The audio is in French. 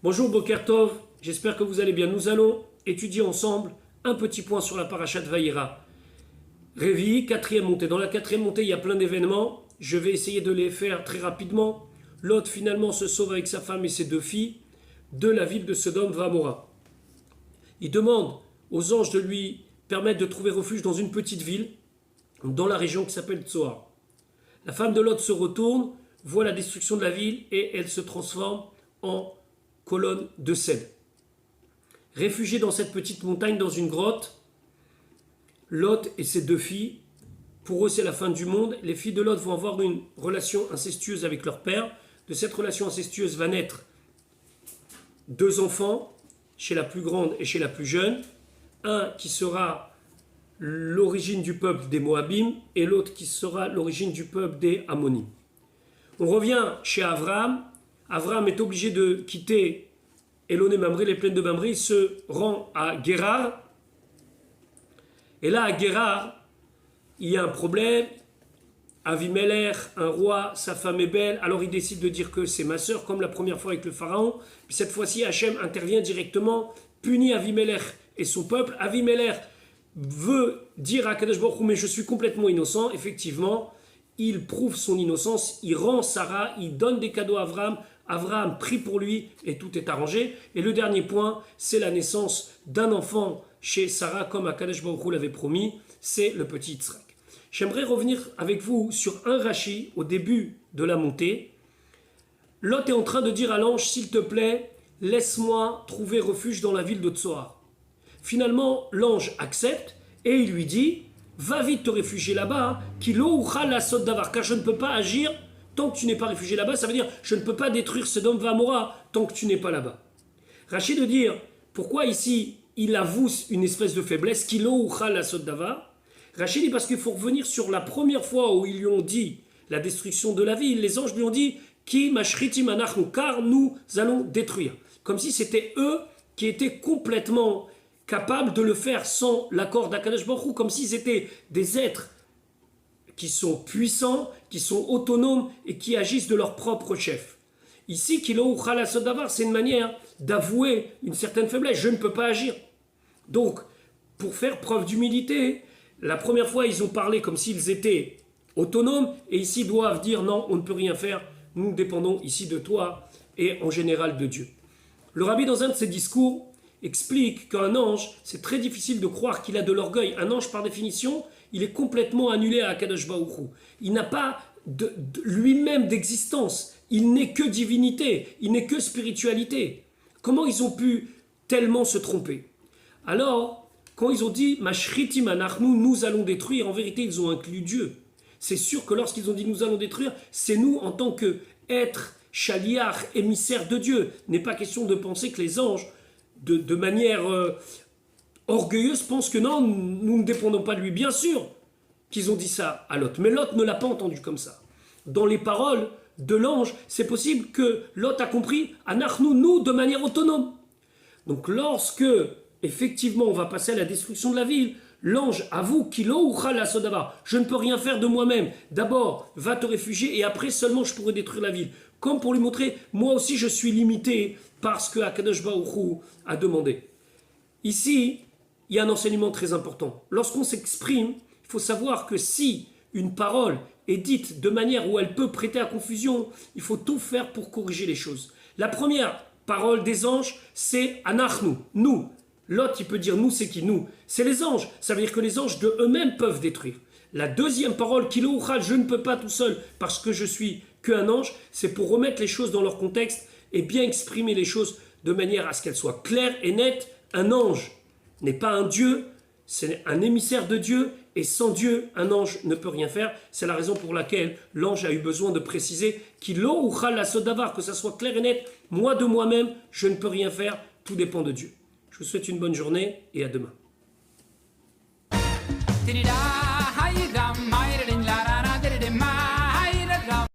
Bonjour Boker Tov, j'espère que vous allez bien. Nous allons étudier ensemble un petit point sur la parashat Vayera. Révi, quatrième montée. Dans la quatrième montée, il y a plein d'événements. Je vais essayer de les faire très rapidement. Lot finalement se sauve avec sa femme et ses deux filles de la ville de Sodome Vamora. Il demande aux anges de lui permettre de trouver refuge dans une petite ville, dans la région qui s'appelle Tsoar. La femme de Lot se retourne, voit la destruction de la ville et elle se transforme en colonne de cèdre. Réfugié dans cette petite montagne, dans une grotte, Lot et ses deux filles, pour eux c'est la fin du monde. Les filles de Lot vont avoir une relation incestueuse avec leur père. De cette relation incestueuse va naître deux enfants, chez la plus grande et chez la plus jeune. Un qui sera l'origine du peuple des Moabim et l'autre qui sera l'origine du peuple des Ammonim. On revient chez Abraham. Abraham est obligé de quitter Elon et Mamré, les plaines de Mamré. Il se rend à Guérar. Et là, à Guérar, il y a un problème. Avimelech, un roi, sa femme est belle. Alors il décide de dire que c'est ma sœur, comme la première fois avec le pharaon. Puis cette fois-ci, Hachem intervient directement, punit Avimelech et son peuple. Avimelech veut dire à Kadosh Baruch Hu, mais je suis complètement innocent. Effectivement, il prouve son innocence, il rend Sarah, il donne des cadeaux à Abraham. Abraham prie pour lui et tout est arrangé. Et le dernier point, c'est la naissance d'un enfant chez Sarah, comme Akadosh Baruch Hu l'avait promis, c'est le petit Yitzhak. J'aimerais revenir avec vous sur un Rashi au début de la montée. Lot est en train de dire à l'ange, s'il te plaît, laisse-moi trouver refuge dans la ville de Tsoar. Finalement, l'ange accepte et il lui dit, va vite te réfugier là-bas, car je ne peux pas agir tant que tu n'es pas réfugié là-bas. Ça veut dire, je ne peux pas détruire Sodome Vamora tant que tu n'es pas là-bas. Rashi de dire, pourquoi ici il avoue une espèce de faiblesse, Rashi dit parce qu'il faut revenir sur la première fois où ils lui ont dit la destruction de la ville. Les anges lui ont dit, Ki mashritim anachnu, car nous allons détruire. Comme si c'était eux qui étaient complètement capables de le faire sans l'accord d'Akadosh Baruch Hu, comme s'ils étaient des êtres qui sont puissants, qui sont autonomes et qui agissent de leur propre chef. Ici, c'est une manière d'avouer une certaine faiblesse. Je ne peux pas agir. Donc, pour faire preuve d'humilité, la première fois, ils ont parlé comme s'ils étaient autonomes et ici, ils doivent dire non, on ne peut rien faire. Nous dépendons ici de toi et en général de Dieu. Le rabbi, dans un de ses discours, explique qu'un ange, c'est très difficile de croire qu'il a de l'orgueil. Un ange, par définition, il est complètement annulé à Akadosh Baruch Hu. Il n'a pas lui-même d'existence. Il n'est que divinité, il n'est que spiritualité. Comment ils ont pu tellement se tromper? Alors, quand ils ont dit « Mashritim anachnu », nous allons détruire, en vérité, ils ont inclus Dieu. C'est sûr que lorsqu'ils ont dit « nous allons détruire », c'est nous en tant qu'êtres chaliar, émissaires de Dieu. Il n'est pas question de penser que les anges, de manière orgueilleuse, pensent que non, nous ne dépendons pas de lui. Bien sûr qu'ils ont dit ça à Lot, mais Lot ne l'a pas entendu comme ça. Dans les paroles de l'ange, c'est possible que Lot a compris « Anachnu », nous, de manière autonome. Donc lorsque, effectivement, on va passer à la destruction de la ville, l'ange avoue qu'il je ne peux rien faire de moi-même. D'abord, va te réfugier et après seulement je pourrai détruire la ville. Comme pour lui montrer, moi aussi je suis limité par ce que Akadosh Baruch Hu a demandé. Ici, il y a un enseignement très important. Lorsqu'on s'exprime, il faut savoir que si une parole est dite de manière où elle peut prêter à confusion, il faut tout faire pour corriger les choses. La première parole des anges, c'est Anachnu, nous. L'autre, il peut dire nous, c'est qui nous? C'est les anges. Ça veut dire que les anges de eux-mêmes peuvent détruire. La deuxième parole, Kilouchal, je ne peux pas tout seul parce que je suis qu'un ange, c'est pour remettre les choses dans leur contexte et bien exprimer les choses de manière à ce qu'elles soient claires et nettes. Un ange n'est pas un Dieu, c'est un émissaire de Dieu et sans Dieu, un ange ne peut rien faire. C'est la raison pour laquelle l'ange a eu besoin de préciser Kilouchal la sodavar, que ça soit clair et net. Moi de moi-même, je ne peux rien faire, tout dépend de Dieu. Je vous souhaite une bonne journée et à demain.